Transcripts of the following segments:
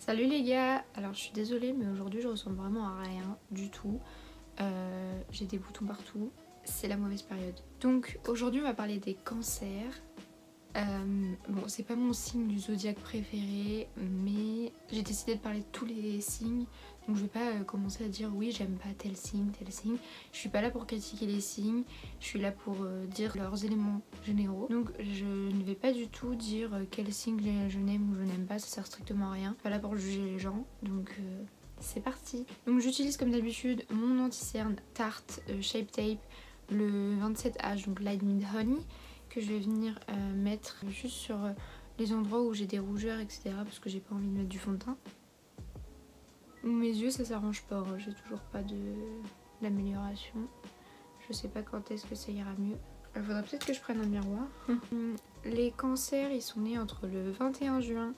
Salut les gars, alors je suis désolée mais aujourd'hui je ressemble vraiment à rien du tout. J'ai des boutons partout, c'est la mauvaise période. Donc aujourd'hui on va parler des cancers. Bon, c'est pas mon signe du zodiaque préféré, mais j'ai décidé de parler de tous les signes. Donc je vais pas commencer à dire oui j'aime pas tel signe, tel signe. Je suis pas là pour critiquer les signes, je suis là pour dire leurs éléments généraux. Donc je ne vais pas du tout dire quel signe je n'aime ou je n'aime pas, ça sert strictement à rien. Je suis pas là pour juger les gens, donc c'est parti. Donc j'utilise comme d'habitude mon anti-cerne Tarte Shape Tape, le 27H, donc Light Mid Honey, que je vais venir mettre juste sur les endroits où j'ai des rougeurs, etc. parce que j'ai pas envie de mettre du fond de teint. Mes yeux ça s'arrange pas, hein. J'ai toujours pas d'amélioration. Je sais pas quand est-ce que ça ira mieux. Il faudrait peut-être que je prenne un miroir. Les cancers ils sont nés entre le 21 juin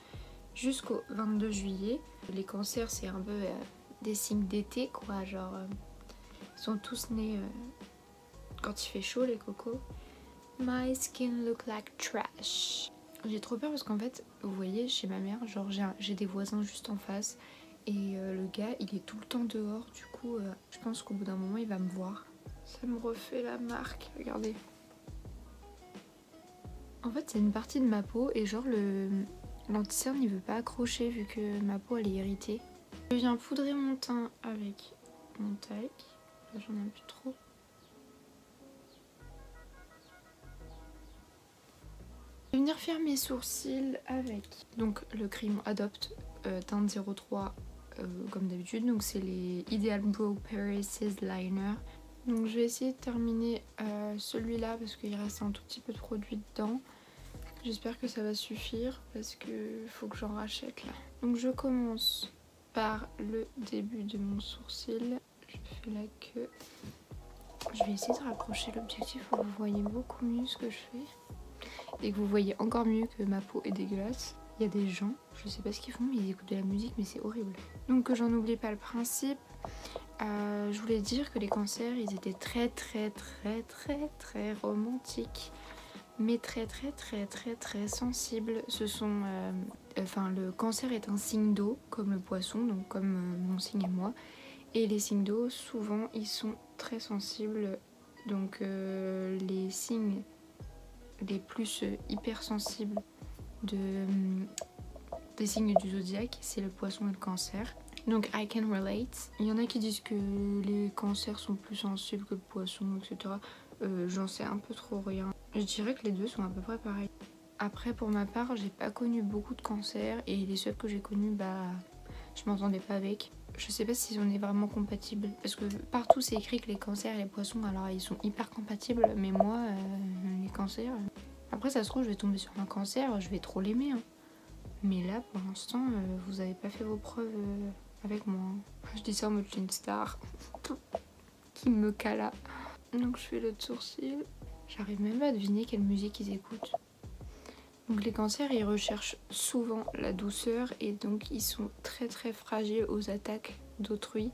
jusqu'au 22 juillet. Les cancers c'est un peu des signes d'été quoi, genre ils sont tous nés quand il fait chaud les cocos. My skin look like trash. J'ai trop peur parce qu'en fait, vous voyez, chez ma mère, genre j'ai des voisins juste en face et le gars, il est tout le temps dehors. Du coup, je pense qu'au bout d'un moment, il va me voir. Ça me refait la marque, regardez. En fait, c'est une partie de ma peau et genre l'anti-cerne, il veut pas accrocher vu que ma peau, elle est irritée. Je viens poudrer mon teint avec mon tac. Là, j'en ai un peu trop. Je vais venir faire mes sourcils avec donc le crayon Adopt teinte 03 comme d'habitude, donc c'est les Ideal Brow Paris Liner. Donc je vais essayer de terminer celui-là parce qu'il reste un tout petit peu de produit dedans. J'espère que ça va suffire parce que faut que j'en rachète là. Donc je commence par le début de mon sourcil. Je fais la queue. Je vais essayer de rapprocher l'objectif pour que vous voyez beaucoup mieux ce que je fais. Et que vous voyez encore mieux que ma peau est dégueulasse. Il y a des gens, je sais pas ce qu'ils font, mais ils écoutent de la musique, mais c'est horrible. Donc que j'en oublie pas le principe, je voulais dire que les cancers, ils étaient très romantiques, mais très sensibles. Ce sont, le cancer est un signe d'eau, comme le poisson, donc comme mon signe et moi. Et les signes d'eau, souvent, ils sont très sensibles. Donc les signes les plus hypersensibles des signes du zodiaque, c'est le poisson et le cancer. Donc I can relate. Il y en a qui disent que les cancers sont plus sensibles que le poisson, etc. J'en sais un peu trop rien. Je dirais que les deux sont à peu près pareils. Après, pour ma part, j'ai pas connu beaucoup de cancers et les seuls que j'ai connus, je m'entendais pas avec. Je sais pas si on est vraiment compatibles parce que partout c'est écrit que les cancers et les poissons, alors ils sont hyper compatibles, mais moi, les cancers. Après, ça se trouve, je vais tomber sur un cancer, je vais trop l'aimer. Hein. Mais là, pour l'instant, vous avez pas fait vos preuves avec moi. Je dis ça en mode une star qui me cala. Donc je fais l'autre sourcil. J'arrive même pas à deviner quelle musique ils écoutent. Donc les cancers, ils recherchent souvent la douceur et donc ils sont très fragiles aux attaques d'autrui.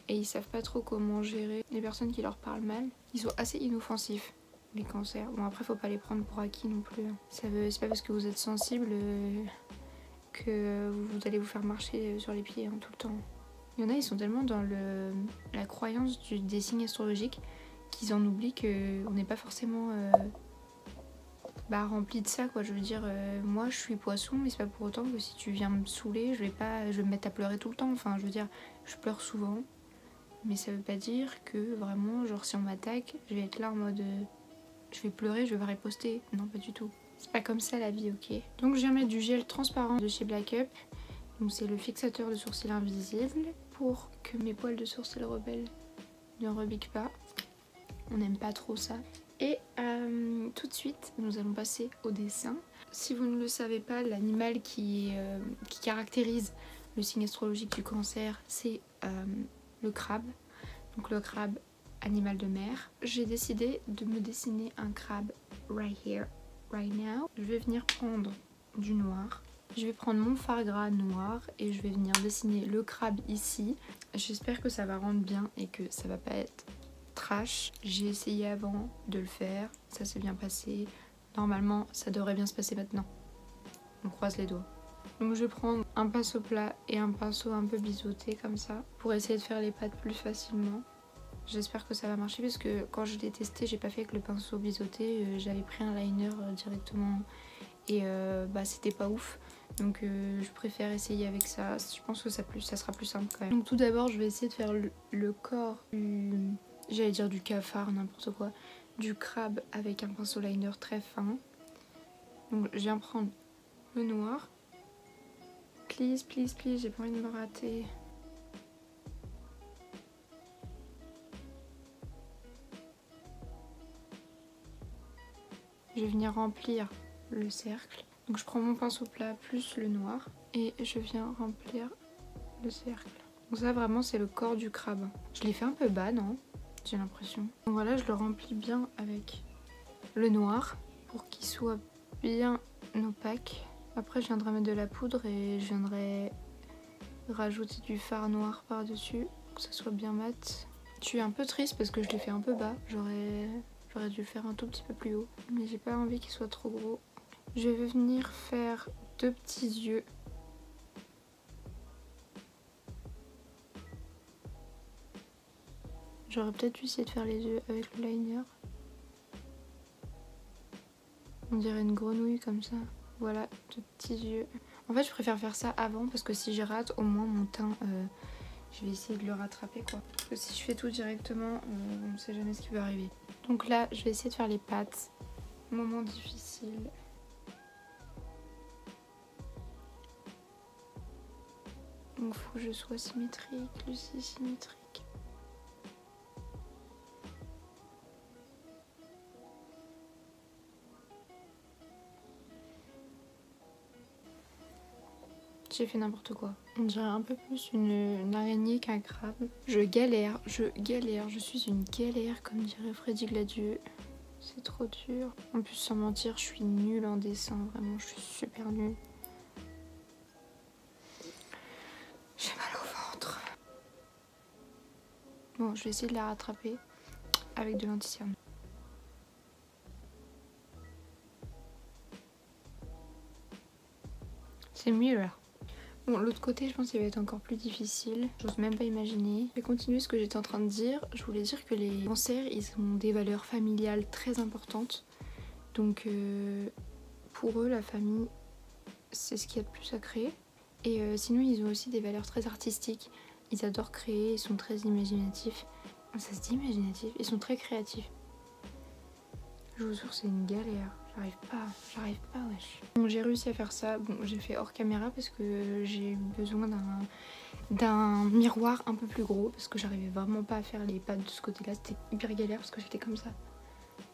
Et ils savent pas trop comment gérer les personnes qui leur parlent mal. Ils sont assez inoffensifs. Les cancers. Bon après faut pas les prendre pour acquis non plus. C'est pas parce que vous êtes sensible que vous allez vous faire marcher sur les pieds tout le temps. Il y en a ils sont tellement dans la croyance des signes astrologiques qu'ils en oublient qu'on n'est pas forcément rempli de ça quoi. Je veux dire moi je suis poisson mais c'est pas pour autant que si tu viens me saouler je vais me mettre à pleurer tout le temps. Enfin je veux dire je pleure souvent mais ça veut pas dire que vraiment genre si on m'attaque je vais être là en mode je vais pleurer, je vais riposter. Non, pas du tout. C'est pas comme ça la vie, ok. Donc je viens mettre du gel transparent de chez Black Up. Donc c'est le fixateur de sourcils invisible pour que mes poils de sourcils rebelles ne rebiquent pas. On n'aime pas trop ça. Et tout de suite, nous allons passer au dessin. Si vous ne le savez pas, l'animal qui caractérise le signe astrologique du cancer, c'est le crabe. Donc le crabe, animal de mer. J'ai décidé de me dessiner un crabe right here, right now. Je vais venir prendre du noir. Je vais prendre mon fard gras noir et je vais venir dessiner le crabe ici. J'espère que ça va rendre bien et que ça va pas être trash. J'ai essayé avant de le faire, ça s'est bien passé. Normalement, ça devrait bien se passer maintenant. On croise les doigts. Donc je vais prendre un pinceau plat et un pinceau un peu biseauté comme ça pour essayer de faire les pattes plus facilement. J'espère que ça va marcher parce que quand je l'ai testé, j'ai pas fait avec le pinceau biseauté, j'avais pris un liner directement et bah c'était pas ouf. Donc je préfère essayer avec ça, je pense que ça sera plus simple quand même. Donc tout d'abord je vais essayer de faire le corps j'allais dire du cafard, n'importe quoi, du crabe avec un pinceau liner très fin. Donc je viens prendre le noir. Please, please, please, j'ai pas envie de me rater. Je vais venir remplir le cercle. Donc je prends mon pinceau plat plus le noir et je viens remplir le cercle. Donc ça vraiment c'est le corps du crabe. Je l'ai fait un peu bas, non? J'ai l'impression. Donc voilà, je le remplis bien avec le noir pour qu'il soit bien opaque. Après je viendrai mettre de la poudre et je viendrai rajouter du fard noir par dessus pour que ça soit bien mat. Je suis un peu triste parce que je l'ai fait un peu bas. J'aurais dû le faire un tout petit peu plus haut, mais j'ai pas envie qu'il soit trop gros. Je vais venir faire 2 petits yeux. J'aurais peut-être dû essayer de faire les yeux avec le liner. On dirait une grenouille comme ça. Voilà, 2 petits yeux. En fait, je préfère faire ça avant parce que si je rate, au moins mon teint, je vais essayer de le rattraper quoi. Parce que si je fais tout directement, on ne sait jamais ce qui peut arriver. Donc là, je vais essayer de faire les pattes. Moment difficile. Donc faut que je sois symétrique, Lucie symétrique. J'ai fait n'importe quoi. On dirait un peu plus une araignée qu'un crabe. Je galère, je suis une galère comme dirait Freddy Gladieux. C'est trop dur. En plus sans mentir, je suis nulle en dessin, vraiment je suis super nulle. J'ai mal au ventre. Bon, je vais essayer de la rattraper avec de l'anti-cerne. C'est mieux là. Bon, l'autre côté, je pense qu'il va être encore plus difficile. J'ose même pas imaginer. Je vais continuer ce que j'étais en train de dire. Je voulais dire que les cancers, ils ont des valeurs familiales très importantes. Donc, pour eux, la famille, c'est ce qu'il y a de plus sacré. Et sinon, ils ont aussi des valeurs très artistiques. Ils adorent créer, ils sont très imaginatifs. Ça se dit imaginatif? Ils sont très créatifs. Je vous jure, c'est une galère. J'arrive pas, wesh. Bon, j'ai réussi à faire ça. Bon, j'ai fait hors caméra parce que j'ai eu besoin d'un miroir un peu plus gros parce que j'arrivais vraiment pas à faire les pattes de ce côté-là. C'était hyper galère parce que j'étais comme ça.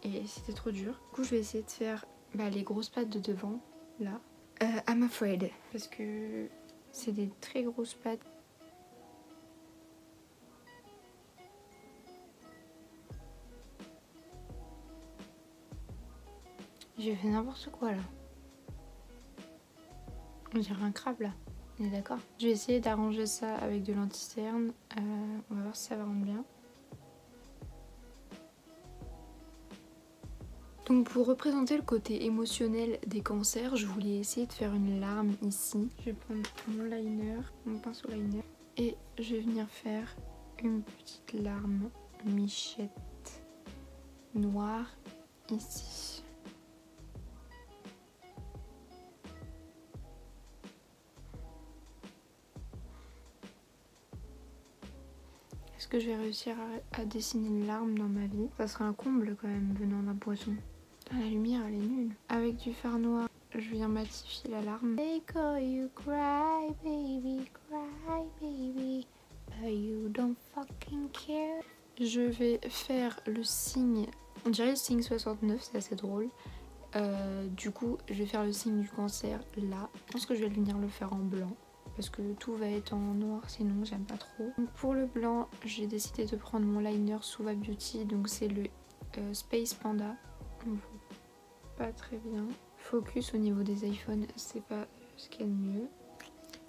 Et c'était trop dur. Du coup, je vais essayer de faire les grosses pattes de devant, là. I'm afraid. Parce que c'est des très grosses pattes. J'ai fait n'importe quoi là. On dirait un crabe là. On est d'accord? Je vais essayer d'arranger ça avec de l'anti-cerne. On va voir si ça va rendre bien. Donc pour représenter le côté émotionnel des cancers, je voulais essayer de faire une larme ici. Je vais prendre mon liner, mon pinceau liner. Et je vais venir faire une petite larme michette noire ici. Est-ce que je vais réussir à dessiner une larme dans ma vie? Ça serait un comble quand même venant d'un poisson. Ah, la lumière elle est nulle. Avec du fard noir, je viens matifier la larme. They call you cry baby, but you don't fucking care. Je vais faire le signe, on dirait le signe 69, c'est assez drôle. Du coup, je vais faire le signe du cancer là. Je pense que je vais venir le faire en blanc. Parce que tout va être en noir, sinon j'aime pas trop. Donc pour le blanc, j'ai décidé de prendre mon liner Suva Beauty. Donc c'est le Space Panda. On voit pas très bien. Focus au niveau des iPhones, c'est pas ce qu'il y a de mieux.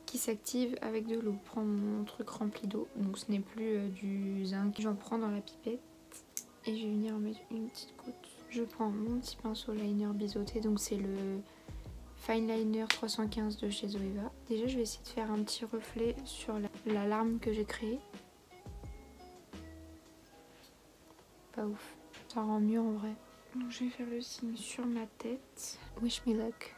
Qui s'active avec de l'eau. Je prends mon truc rempli d'eau. Donc ce n'est plus du zinc. J'en prends dans la pipette. Et je vais venir en mettre une petite goutte. Je prends mon petit pinceau liner biseauté. Donc c'est le Fine Liner 315 de chez Zoeva. Déjà, je vais essayer de faire un petit reflet sur la larme que j'ai créée. Pas ouf. Ça rend mieux en vrai. Donc, je vais faire le signe sur ma tête. Wish me luck.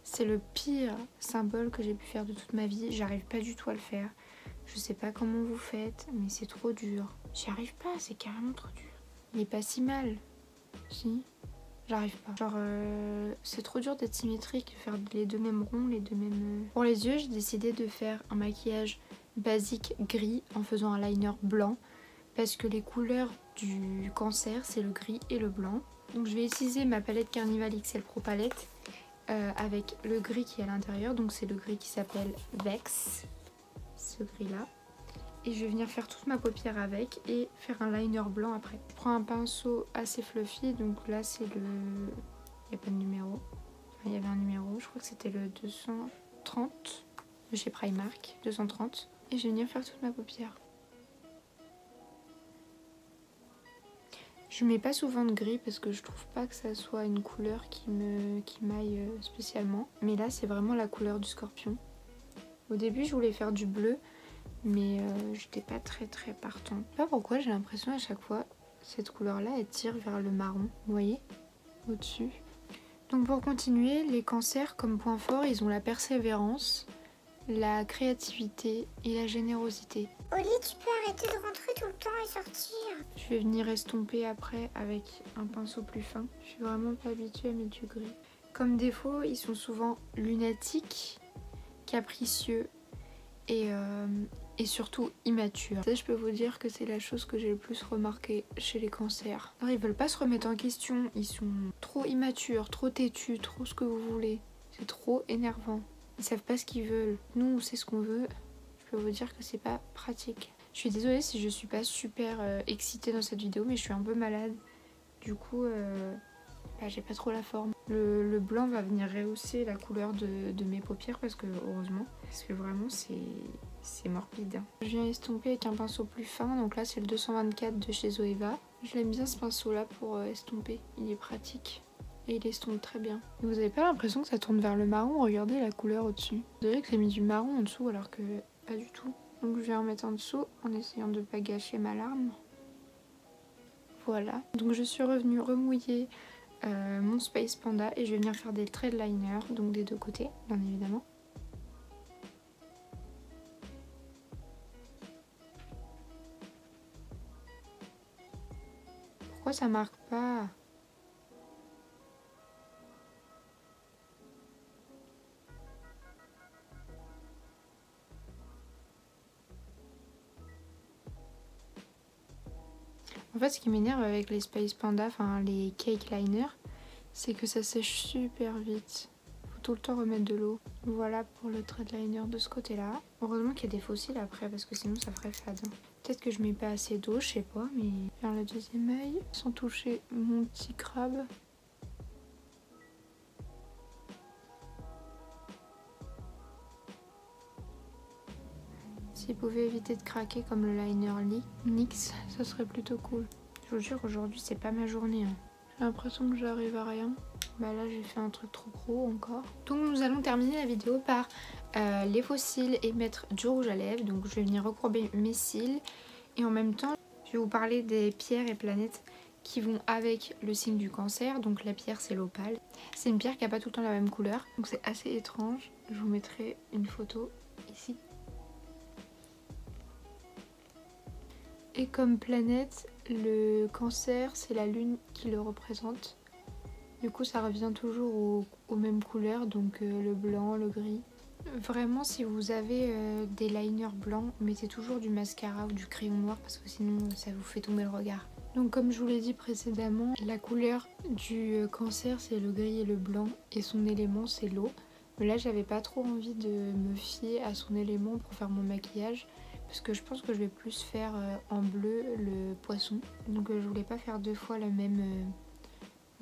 C'est le pire symbole que j'ai pu faire de toute ma vie. J'arrive pas du tout à le faire. Je sais pas comment vous faites, mais c'est trop dur. J'y arrive pas, c'est carrément trop dur. Il est pas si mal. Si, j'arrive pas. Genre, c'est trop dur d'être symétrique, de faire les deux mêmes ronds, les deux mêmes... Pour les yeux, j'ai décidé de faire un maquillage basique gris en faisant un liner blanc. Parce que les couleurs du cancer, c'est le gris et le blanc. Donc je vais utiliser ma palette Carnival XL Pro Palette avec le gris qui est à l'intérieur. Donc c'est le gris qui s'appelle Vex, ce gris là. Et je vais venir faire toute ma paupière avec et faire un liner blanc après. Je prends un pinceau assez fluffy, donc là c'est le... Il n'y a pas de numéro. Enfin, il y avait un numéro, je crois que c'était le 230 de chez Primark, 230. Et je vais venir faire toute ma paupière. Je mets pas souvent de gris parce que je trouve pas que ça soit une couleur qui m'aille spécialement. Mais là c'est vraiment la couleur du scorpion. Au début je voulais faire du bleu, mais j'étais pas très partant. Je sais pas pourquoi, j'ai l'impression à chaque fois cette couleur là elle tire vers le marron, vous voyez, au-dessus. Donc pour continuer, les cancers comme point fort ils ont la persévérance, la créativité et la générosité. Oli, tu peux arrêter de rentrer tout le temps et sortir. Je vais venir estomper après avec un pinceau plus fin. Je suis vraiment pas habituée à mettre du gris. Comme défaut, ils sont souvent lunatiques, capricieux et surtout immatures. Ça, je peux vous dire que c'est la chose que j'ai le plus remarqué chez les cancers. Alors, ils veulent pas se remettre en question, ils sont trop immatures, trop têtus, trop ce que vous voulez. C'est trop énervant. Ils savent pas ce qu'ils veulent. Nous, on sait ce qu'on veut. Je peux vous dire que c'est pas pratique. Je suis désolée si je suis pas super excitée dans cette vidéo, mais je suis un peu malade. Du coup, j'ai pas trop la forme. Le blanc va venir rehausser la couleur de mes paupières parce que heureusement, parce que vraiment c'est morbide. Je viens estomper avec un pinceau plus fin, donc là c'est le 224 de chez Zoeva. Je l'aime bien ce pinceau là pour estomper, il est pratique. Et il estompe très bien. Et vous avez pas l'impression que ça tourne vers le marron? Regardez la couleur au-dessus. Vous dirait que j'ai mis du marron en dessous alors que pas du tout. Donc je vais en mettre en dessous en essayant de pas gâcher ma larme. Voilà. Donc je suis revenue remouiller mon Space Panda et je vais venir faire des traits de liner, donc des deux côtés, bien évidemment. Pourquoi ça marque pas? En fait, ce qui m'énerve avec les Space Panda, enfin les Cake Liner, c'est que ça sèche super vite. Faut tout le temps remettre de l'eau. Voilà pour le trait de liner de ce côté-là. Heureusement qu'il y a des fossiles après, parce que sinon ça ferait fade. Peut-être que je mets pas assez d'eau, je sais pas, mais... Faire le deuxième œil, sans toucher mon petit crabe. S'il pouvait éviter de craquer comme le liner NYX, ça serait plutôt cool. Je vous jure, aujourd'hui c'est pas ma journée. Hein. J'ai l'impression que j'arrive à rien. Bah là j'ai fait un truc trop gros encore. Donc nous allons terminer la vidéo par les faux cils et mettre du rouge à lèvres. Donc je vais venir recourber mes cils. Et en même temps, je vais vous parler des pierres et planètes qui vont avec le signe du cancer. Donc la pierre c'est l'opale. C'est une pierre qui n'a pas tout le temps la même couleur. Donc c'est assez étrange. Je vous mettrai une photo ici. Et comme planète, le cancer, c'est la lune qui le représente. Du coup, ça revient toujours aux mêmes couleurs, donc le blanc, le gris. Vraiment, si vous avez des liners blancs, mettez toujours du mascara ou du crayon noir parce que sinon, ça vous fait tomber le regard. Donc comme je vous l'ai dit précédemment, la couleur du cancer, c'est le gris et le blanc et son élément, c'est l'eau. Mais là, j'avais pas trop envie de me fier à son élément pour faire mon maquillage. Parce que je pense que je vais plus faire en bleu le poisson. Donc je voulais pas faire deux fois le même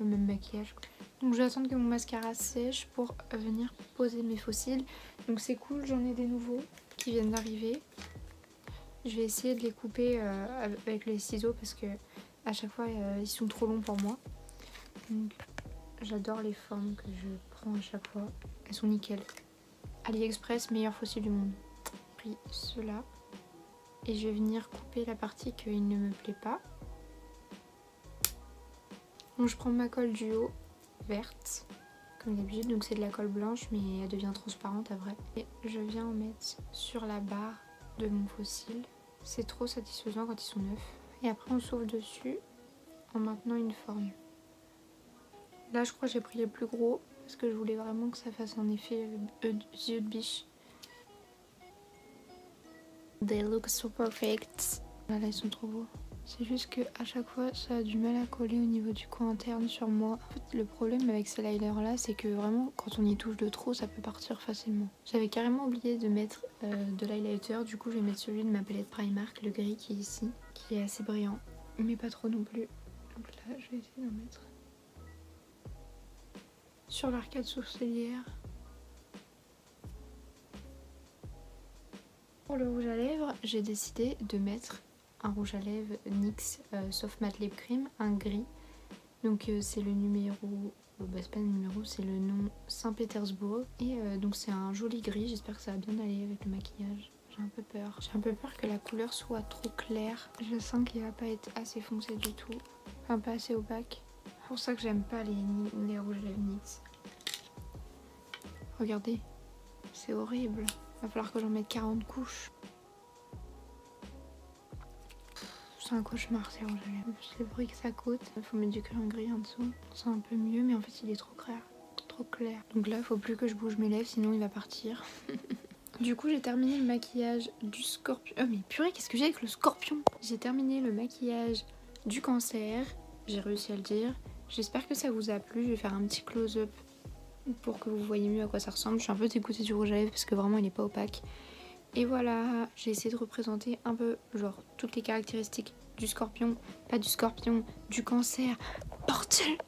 maquillage. Donc je vais attendre que mon mascara sèche pour venir poser mes faux cils. Donc c'est cool, j'en ai des nouveaux qui viennent d'arriver. Je vais essayer de les couper avec les ciseaux parce que à chaque fois ils sont trop longs pour moi. Donc, j'adore les formes que je prends à chaque fois. Elles sont nickel. AliExpress, meilleur fossile du monde. J'ai pris cela. Et je vais venir couper la partie qui ne me plaît pas. Donc je prends ma colle duo verte, comme d'habitude. Donc c'est de la colle blanche, mais elle devient transparente après. Et je viens en mettre sur la barre de mon fossile. C'est trop satisfaisant quand ils sont neufs. Et après on souffle dessus en maintenant une forme. Là je crois que j'ai pris les plus gros parce que je voulais vraiment que ça fasse un effet yeux de biche. They look so perfect. Là ils sont trop beaux. C'est juste que à chaque fois ça a du mal à coller au niveau du coin interne sur moi. En fait le problème avec ces liners là c'est que vraiment quand on y touche de trop ça peut partir facilement. J'avais carrément oublié de mettre de l'highlighter, du coup je vais mettre celui de ma palette Primark, le gris qui est ici, qui est assez brillant, mais pas trop non plus. Donc là je vais essayer d'en mettre sur l'arcade sourcilière. Pour le rouge à lèvres, j'ai décidé de mettre un rouge à lèvres NYX Soft Matte Lip Cream, un gris. Donc c'est le numéro, bah c'est pas le numéro, c'est le nom Saint-Pétersbourg. Et donc c'est un joli gris, j'espère que ça va bien aller avec le maquillage. J'ai un peu peur. J'ai un peu peur que la couleur soit trop claire. Je sens qu'il va pas être assez foncé du tout. Enfin pas assez opaque. C'est pour ça que j'aime pas les rouges à lèvres NYX. Regardez, c'est horrible. Va falloir que j'en mette 40 couches. C'est un cauchemar ces rouges à lèvres. Le bruit que ça coûte. Il faut mettre du crayon gris en dessous. C'est un peu mieux, mais en fait il est trop clair. Trop clair. Donc là, il faut plus que je bouge mes lèvres, sinon il va partir. Du coup, j'ai terminé le maquillage du scorpion. Oh mais purée, qu'est-ce que j'ai avec le scorpion? J'ai terminé le maquillage du cancer. J'ai réussi à le dire. J'espère que ça vous a plu. Je vais faire un petit close-up pour que vous voyez mieux à quoi ça ressemble. Je suis un peu dégoûtée du rouge à lèvres parce que vraiment il est pas opaque. Et voilà, j'ai essayé de représenter un peu genre toutes les caractéristiques du scorpion, pas du scorpion, du cancer. Bordel!